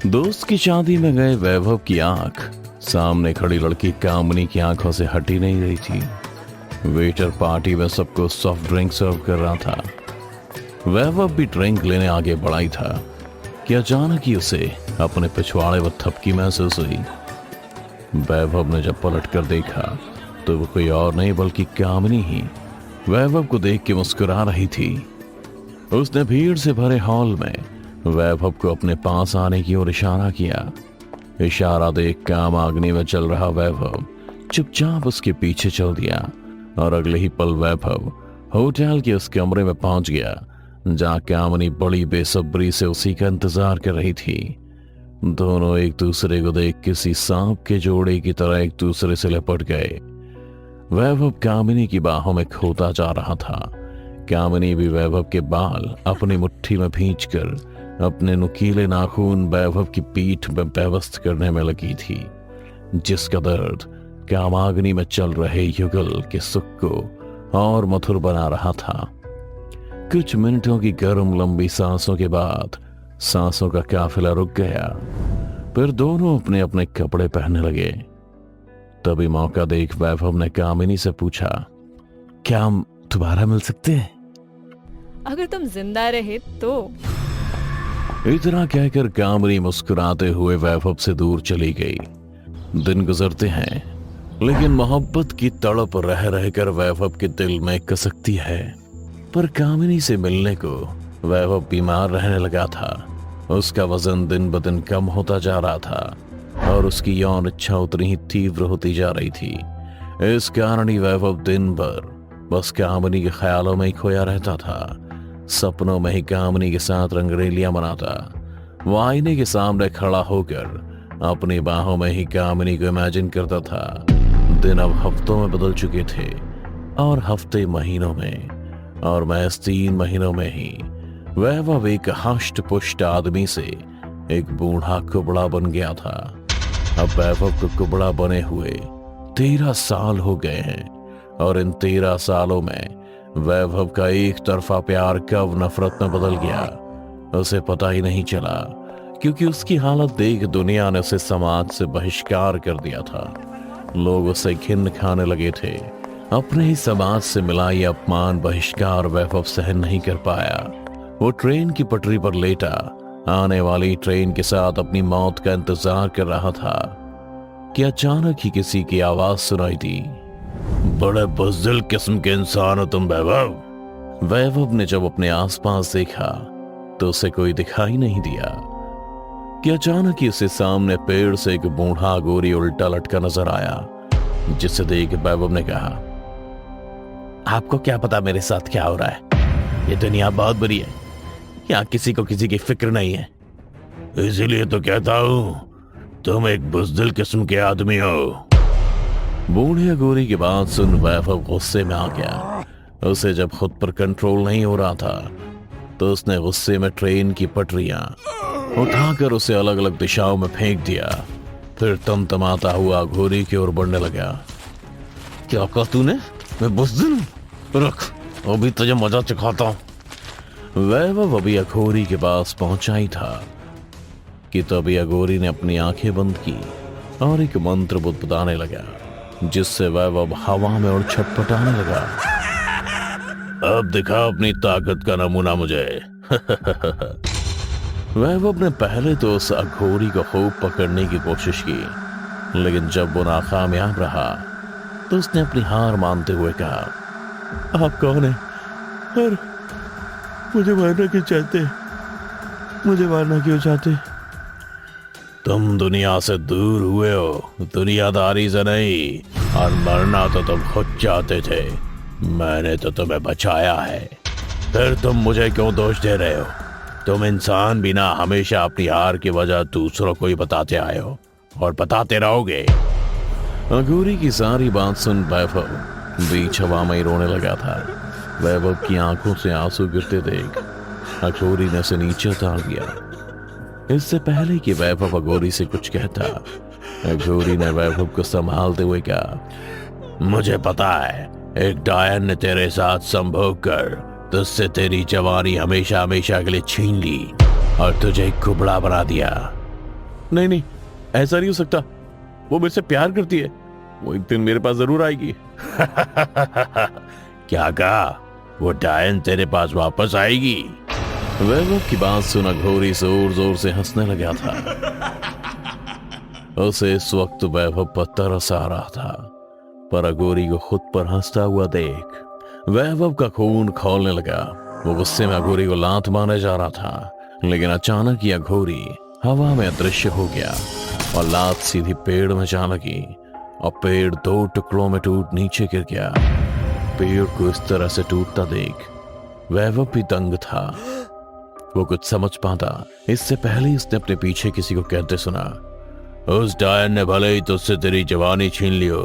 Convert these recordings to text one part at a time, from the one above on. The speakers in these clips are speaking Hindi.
दोस्त की शादी में गए वैभव की आंख सामने खड़ी लड़की कामनी की आंखों से हटी नहीं रही थी। वेटर पार्टी में सबको सॉफ्ट ड्रिंक सर्व कर रहा था। वैभव भी ड्रिंक लेने आगे बढ़ा ही था कि अचानक ही उसे अपने पिछवाड़े व थपकी महसूस हुई। वैभव ने जब पलट कर देखा तो वो कोई और नहीं बल्कि कामनी ही वैभव को देख के मुस्कुरा रही थी। उसने भीड़ से भरे हॉल में वैभव को अपने पास आने की ओर इशारा किया। इशारा देख कामाग्नि में चल रहा वैभव चुपचाप उसके पीछे चल दिया और अगले ही पल वैभव होटल के उस कमरे में पहुंच गया जहां कामनी बड़ी बेसब्री से उसी का इंतजार कर रही थी। दोनों एक दूसरे को देख किसी सांप के जोड़े की तरह एक दूसरे से लिपट गए। वैभव कामिनी की बाहों में खोता जा रहा था। कामिनी भी वैभव के बाल अपनी मुट्ठी में भींचकर अपने नुकीले नाखून वैभव की पीठ में व्यवस्थ करने में लगी थी, जिसका दर्द कामाग्नि में चल रहे युगल के सुख को और मधुर बना रहा था। कुछ मिनटों की गर्म लंबी सांसों के बाद सांसों का काफिला रुक गया। फिर दोनों अपने अपने कपड़े पहनने लगे। तभी मौका देख वैभव ने कामिनी से पूछा, क्या हम दोबारा मिल सकते हैं? अगर तुम जिंदा रहे तो। इतना कहकर कामनी मुस्कुराते हुए वैभव से दूर चली गई। दिन गुजरते हैं लेकिन मोहब्बत की तड़प रह रहकर वैभव के दिल में कसकती है। पर कामिनी से मिलने को वैभव बीमार रहने लगा था। उसका वजन दिन ब दिन कम होता जा रहा था और उसकी यौन इच्छा उतनी ही तीव्र होती जा रही थी। इस कारण ही वैभव दिन भर बस कामिनी के ख्यालों में ही खोया रहता था। सपनों में ही कामिनी के साथ रंगरेलियां मनाता। वो आईने के सामने खड़ा होकर अपनी बाहों में ही कामिनी को इमेजिन करता था। दिन अब हफ्तों में बदल चुके थे और हफ्ते महीनों में, और महज 3 महीनों में ही वैभव एक हष्ट पुष्ट आदमी से एक बूढ़ा कुबड़ा बन गया था। अब वैभव को कुबड़ा बने हुए 13 साल हो गए हैं और इन 13 सालों में वैभव का एक तरफा प्यार कब नफरत में बदल गया उसे पता ही नहीं चला, क्योंकि उसकी हालत देख दुनिया ने उसे समाज से बहिष्कार कर दिया था। लोग उसे घिन खाने लगे थे। अपने ही समाज से मिला ये अपमान बहिष्कार वैभव सहन नहीं कर पाया। वो ट्रेन की पटरी पर लेटा आने वाली ट्रेन के साथ अपनी मौत का इंतजार कर रहा था कि अचानक ही किसी की आवाज सुनाई दी, बड़े बुज़दिल किस्म के इंसान हो तुम वैभव। वैभव ने जब अपने आसपास देखा तो उसे कोई दिखाई नहीं दिया कि अचानक ही उसे सामने पेड़ से एक बूढ़ा गोरी उल्टा लटका नजर आया, जिसे देख वैभव ने कहा, आपको क्या पता मेरे साथ क्या हो रहा है? ये दुनिया बहुत बुरी है, यहाँ किसी को किसी की फिक्र नहीं है। इसीलिए तो कहता हूं तुम एक बुज़दिल किस्म के आदमी हो। बूढ़े गोरी की बात सुन वैभव गुस्से में आ गया। उसे जब खुद पर कंट्रोल नहीं हो रहा था तो उसने गुस्से में ट्रेन की पटरियां उठाकर उसे अलग अलग दिशाओं में फेंक दिया। फिर तमतमाता हुआ घोड़ी की ओर बढ़ने लगा। क्या कहा तूने? मैं बुज़दिल? रुक, अभी तुझे मजा चखाता हूं। वैभव अभी अघोरी के पास पहुंचा ही था कि तभी अघोरी ने अपनी आंखें बंद की और एक मंत्र बुदबुदाने लगा, जिससे वैभव हवा में और छटपटाने लगा। अब दिखा अपनी ताकत का नमूना मुझे। वैभव ने पहले तो उस अघोरी को खूब पकड़ने की कोशिश की, लेकिन जब वो नाकामयाब रहा तो उसने अपनी हार मानते हुए कहा, आप कौन है और मुझे मारना क्यों चाहते? मुझे मारना क्यों चाहते? तुम दुनिया से दूर हुए हो, दुनियादारी से नहीं, और मरना तो तुम खुद चाहते थे। मैंने तो तुम्हें बचाया है, फिर तुम मुझे क्यों दोष दे रहे हो? तुम इंसान भी ना हमेशा अपनी हार की वजह दूसरों को ही बताते आए हो और बताते रहोगे। अघोरी की सारी बात सुन वैभव बीच हवा में रोने लगा था। वैभव की आंखों से आंसू गिरते देख अघोरी ने उसे नीचे उतार दिया। इससे पहले कि वैभव अघोरी से कुछ कहता, अघोरी ने वैभव को संभालते हुए कहा, मुझे पता है एक डायन ने तेरे साथ संभोग कर तुझसे तेरी जवानी हमेशा हमेशा के लिए छीन ली और तुझे कुबड़ा बना दिया। नहीं नहीं, ऐसा नहीं हो सकता, वो मेरे से प्यार करती है, वो एक दिन मेरे पास जरूर आएगी। क्या कहा? वो डायन तेरे पास वापस आएगी? वैभव की बात सुन अघोरी जोर जोर से हंसने लगा था। उसे इस वक्त वैभव पर तरस आ रहा था, पर अघोरी को खुद पर हंसता हुआ देख वैभव का खून खौलने लगा। वो गुस्से में अघोरी को लात मारने जा रहा था, लेकिन अचानक ही अघोरी हवा में अदृश्य हो गया और लात सीधी पेड़ में जा लगी और पेड़ 2 टुकड़ों में टूट नीचे गिर गया। पेड़ को इस तरह से टूटता देख वैभव भी दंग था। वो कुछ समझ पाता इससे पहले ही उसने अपने पीछे किसी को कहते सुना, उस डायन ने भले ही तुझसे तेरी जवानी छीन ली हो,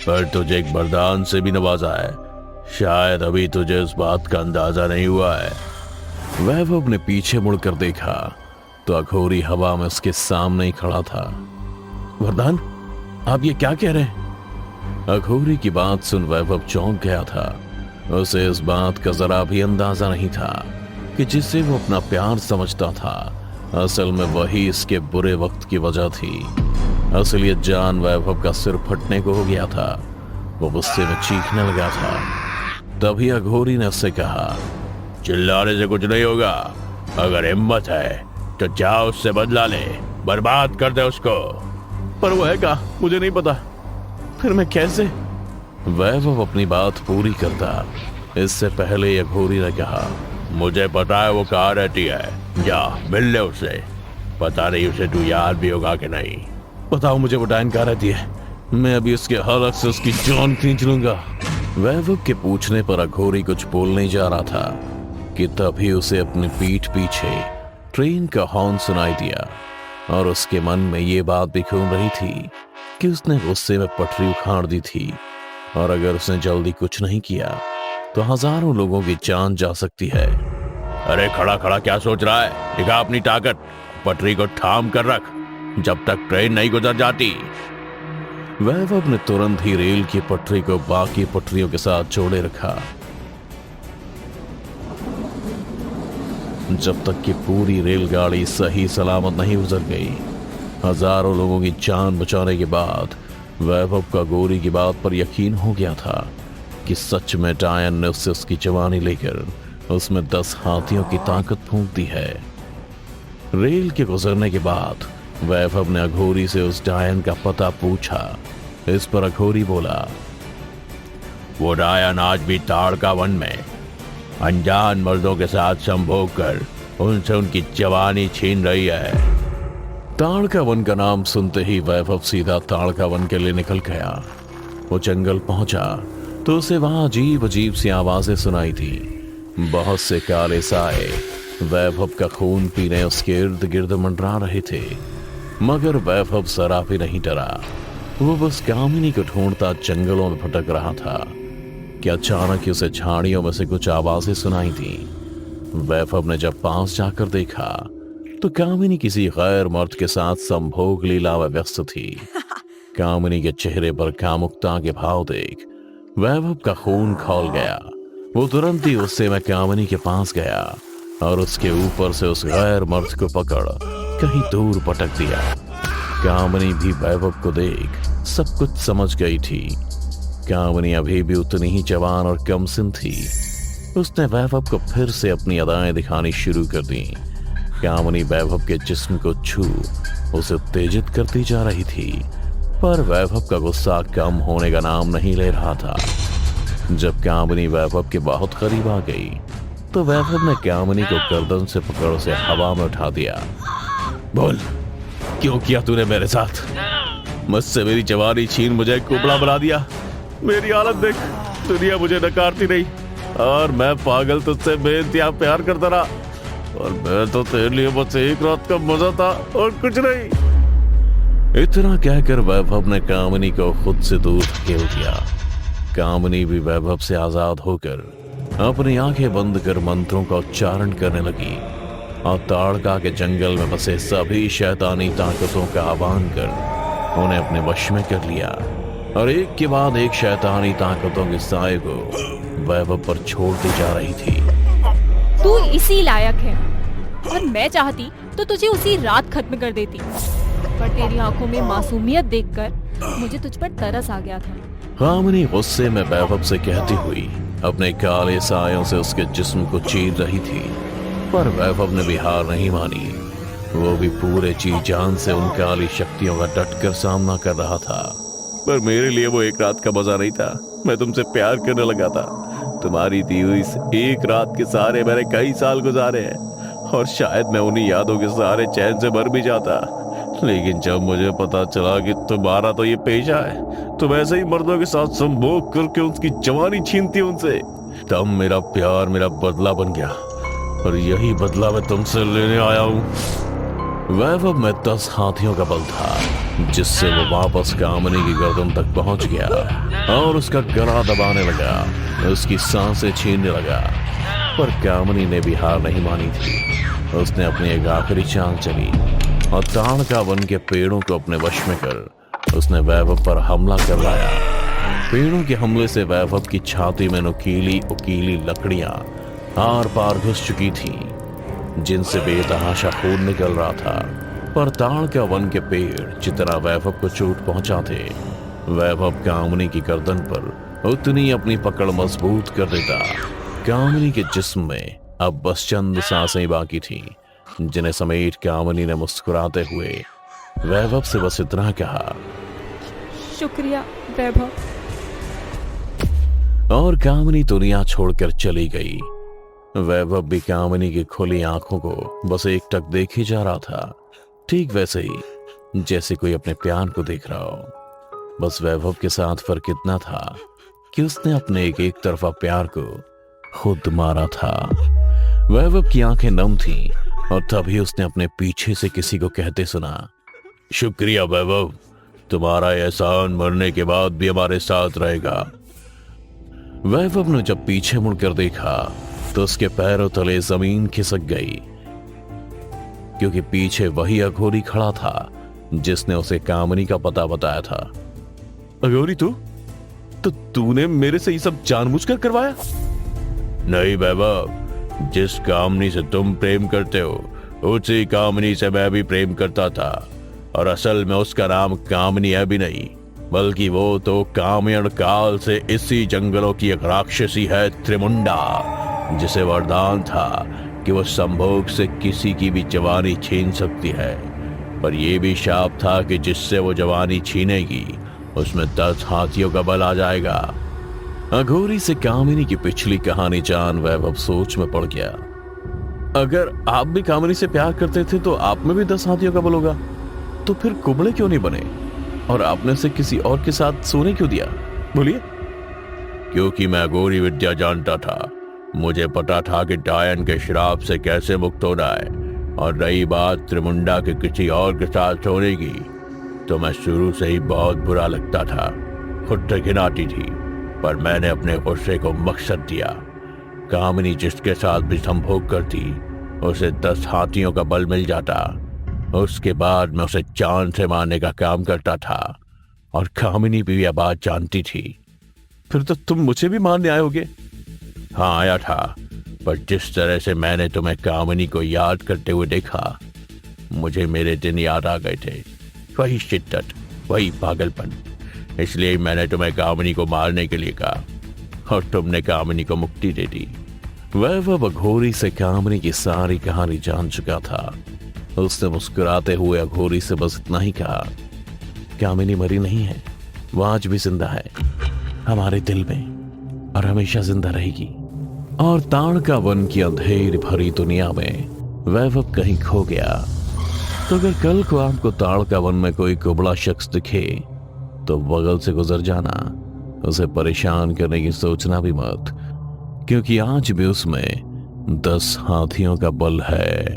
पर तुझे एक वरदान से भी नवाजा है। शायद अभी तुझे उस बात का अंदाजा नहीं हुआ है। वैभव ने पीछे मुड़कर देखा तो अघोरी हवा में उसके सामने ही खड़ा था। वरदान? आप ये क्या कह रहे हैं? अघोरी की बात सुन वैभव चौंक गया था। उसे इस बात का जरा भी अंदाजा नहीं था कि जिसे वो अपना प्यार समझता था असल में वही इसके बुरे वक्त की वजह थी। असलियत जान वैभव का सिर फटने को हो गया था। वो गुस्से में चीखने लगा था। तभी अघोरी ने उससे कहा, चिल्लाने से कुछ नहीं होगा, अगर हिम्मत है तो जाओ उससे बदला ले, बर्बाद कर दे उसको। पर वो है क्या? मुझे नहीं पता, फिर मैं कैसे? वैभव अपनी बात पूरी करता इससे पहले अघोरी ने कहा, मुझे पता है वो कहाँ रहती है, जा मिल ले उससे। पता नहीं उसे तू याद भी होगा कि नहीं। बताओ मुझे वो डायन कहाँ रहती है, मैं अभी उसके हलक से उसकी जान खींच लूंगा। वैभव के पूछने पर अघोरी कुछ बोलने जा रहा था कि तभी उसे अपनी पीठ पीछे ट्रेन का हॉर्न सुनाई दिया और उसके मन में ये बात भी घूम रही थी कि उसने गुस्से में पटरी उखाड़ दी थी और अगर उसने जल्दी कुछ नहीं किया तो हजारों लोगों की जान जा सकती है। अरे खड़ा खड़ा क्या सोच रहा है? दिखा अपनी ताकत, पटरी को थाम कर रख जब तक ट्रेन नहीं गुजर जाती। वैभव ने तुरंत ही रेल की पटरी को बाकी पटरियों के साथ जोड़े रखा। जब तक कि पूरी रेलगाड़ी सही सलामत नहीं गुजर गई। हजारों लोगों की जान बचाने के बाद वैभव का अघोरी की बात पर यकीन हो गया था कि सच में डायन ने उससे उसकी जवानी लेकर उसमें 10 हाथियों की ताकत फूंक दी है। रेल के गुजरने के बाद वैभव ने अघोरी से उस डायन का पता पूछा। इस पर अघोरी बोला, वो डायन आज भी ताड़का वन में अनजान मर्दों के साथ संभोग कर उनसे उनकी जवानी छीन रही है। ताड़का वन का नाम सुनते ही वैभव सीधा ताड़का वन के लिए निकल गया। वो जंगल पहुंचा तो उसे वहां अजीब अजीब सी आवाजें सुनाई थी। बहुत से काले साए वैभव का खून पीने उसके इर्द गिर्द मंडरा रहे थे, मगर वैभव जरा भी नहीं डरा। वो बस कामिनी को ढूंढता जंगलों में भटक रहा था कि अचानक ही उसे झाड़ियों में से कुछ आवाजें सुनाई थी। वैभव ने जब पास जाकर देखा तो कामिनी किसी गैर मर्द के साथ संभोग लीला में व्यस्त थी। कामिनी के चेहरे पर कामुकता के भाव देख वैभव का खून खौल गया। वो तुरंत ही उससे मैं कामिनी के पास गया और उसके ऊपर से उस गैर मर्द को पकड़ कहीं दूर पटक दिया। कामिनी भी वैभव को देख सब कुछ समझ गई थी। कामिनी अभी भी उतनी ही जवान और कमसिन थी। उसने वैभव को फिर से अपनी अदाएं दिखानी शुरू कर दी। कामिनी वैभव के जिस्म को छू उसे उत्तेजित करती जा रही थी, पर वैभव का गुस्सा कम होने का नाम नहीं ले रहा था। जब कामिनी वैभव के बहुत करीब आ गई तो वैभव ने कामिनी को गर्दन से पकड़ उसे हवा में उठा दिया। बोल, क्यों किया तूने मेरे साथ? मुझसे मेरी जवानी छीन मुझे कुबड़ा बना दिया। मेरी हालत देख, दुनिया मुझे नकारती रही और मैं पागल तुझसे बेइंतहा प्यार करता रहा, और मैं तो तेरे लिए बस एक रात का मजा था और कुछ नहीं। इतना कहकर वैभव ने कामिनी को खुद से दूर धकेल दिया। कामिनी भी वैभव से आजाद होकर अपनी आंखें बंद कर मंत्रों का उच्चारण करने लगी और ताड़का के जंगल में बसे सभी शैतानी ताकतों का आह्वान कर उन्हें अपने वश में कर लिया और एक के बाद एक शैतानी ताकतों के साए को वैभव पर छोड़ती जा रही थी। तू इसी लायक है, और मैं चाहती तो तुझे उसी रात खत्म कर देती, पर तेरी आंखों में मासूमियत देखकर मुझे तुझ पर तरस आ गया था। कामिनी गुस्से में वैभव से कहती हुई अपने काले सायों से उसके जिस्म को चीर रही थी, पर वैभव ने भी हार नहीं मानी। वो भी पूरे जी जान से उन काली शक्तियों का डटकर सामना कर रहा था। पर मेरे लिए वो एक रात का मजा नहीं था। मैं तुमसे प्यार करने लगा था। तुम्हारी दी हुई इस एक रात के सहारे मैंने कई साल गुजारे हैं, और शायद मैं उन्हीं यादों के सहारे चैन से मर भी जाता। लेकिन जब मुझे पता चला कि तुम्हारा तो ये पेशा है, तुम ऐसे ही मर्दों के साथ संभोग करके उसकी जवानी छीनती उनसे, तब मेरा प्यार मेरा बदला बन गया, और यही बदला मैं तुमसे लेने आया हूँ। वैभव में 10 हाथियों का बल था, जिससे वो वापस कामिनी की गर्दन तक पहुंच गया और उसका गला दबाने लगा, उसकी सांसें छीनने लगा। पर कामिनी ने भी हार नहीं मानी थी। उसने अपनी एक आखिरी चाल चली और ताड़का वन के पेड़ों को अपने वश में कर उसने वैभव पर हमला करवाया। पेड़ों के हमले से वैभव की छाती में नुकीली उकीली लकड़ियां आर पार घुस चुकी थीं, जिनसे बेतहाशा खून निकल रहा था। पर ताड़का वन के पेड़ जितना वैभव को चोट पहुंचाते, वैभव कामिनी की गर्दन पर उतनी अपनी पकड़ मजबूत कर देता। कामिनी के जिस्म में अब बस चंद सांसें बाकी थीं, जिन्हें समेट कामिनी ने मुस्कुराते हुए वैभव से बस इतना कहा, शुक्रिया वैभव। और कामिनी दुनिया छोड़कर चली गई। वैभव भी कामिनी की खुली आंखों को बस एकटक देखे जा रहा था, ठीक वैसे ही जैसे कोई अपने प्यार को देख रहा हो। बस वैभव के साथ फर्क इतना था कि उसने अपने एक तरफा प्यार को खुद मारा था। वैभव की आंखें नम थीं, और तभी उसने अपने पीछे से किसी को कहते सुना, शुक्रिया वैभव, तुम्हारा एहसान मरने के बाद भी हमारे साथ रहेगा। वैभव ने जब पीछे मुड़कर देखा तो उसके पैरों तले जमीन खिसक गई, क्योंकि पीछे वही अघोरी खड़ा था जिसने उसे कामिनी का पता बताया था। अघोरी तो तूने मेरे से ये सब जानबूझकर करवाया? नहीं वैभव, जिस कामिनी से तुम प्रेम करते हो उसी कामिनी से मैं भी प्रेम करता था, और असल में उसका नाम कामिनी है भी नहीं, बल्कि वो तो कामयण काल से इसी जंगलों की एक राक्षसी है, त्रिमुंडा, जिसे वरदान था कि वो संभोग से किसी की भी जवानी छीन सकती है। पर यह भी शाप था कि जिससे वो जवानी छीनेगी उसमें 10 हाथियों का बल आ जाएगा। अघोरी से कामिनी की पिछली कहानी जान वैभव सोच में पड़ गया। अगर आप भी कामिनी से प्यार करते थे तो आप में भी 10 हाथियों का बल होगा, तो फिर कुबड़े क्यों नहीं बने और आपने उसे किसी और के साथ सोने क्यों दिया? बोलिए। क्योंकि मैं अघोरी विद्या जानता था। मुझे पता था कि डायन के श्राप से कैसे मुक्त होना है, और रही बात त्रिमुंडा के किसी और के साथ सोने की, तो मैं शुरू से ही बहुत बुरा लगता था, खुद से घिन आती थी, पर मैंने अपने गुस्से को मकसद दिया। कामिनी जिसके साथ भी संभोग करती उसे 10 हाथियों का बल मिल जाता। उसके बाद मैं उसे चांद से मारने का काम करता था, और कामिनी भी यह बात जानती थी। फिर तो तुम मुझे भी मारने आए होगे? हाँ आया था, पर जिस तरह से मैंने तुम्हें कामिनी को याद करते हुए देखा, मुझे मेरे दिन याद आ गए थे। वही शिद्दत, वही पागलपन, इसलिए मैंने तुम्हें कामिनी को मारने के लिए कहा, और तुमने कामिनी को मुक्ति दे दी। वैभव अघोरी से कामिनी की सारी कहानी जान चुका था। उसने मुस्कुराते हुए अघोरी से बस इतना ही कहा, कामिनी मरी नहीं है, वो आज भी जिंदा है हमारे दिल में, और हमेशा जिंदा रहेगी। और ताड़का वन की अंधेर भरी दुनिया में वैभव कहीं खो गया। तो अगर कल को आपको ताड़का वन में कोई कुबड़ा शख्स दिखे तो बगल से गुजर जाना, उसे परेशान करने की सोचना भी मत, क्योंकि आज भी उसमें 10 हाथियों का बल है।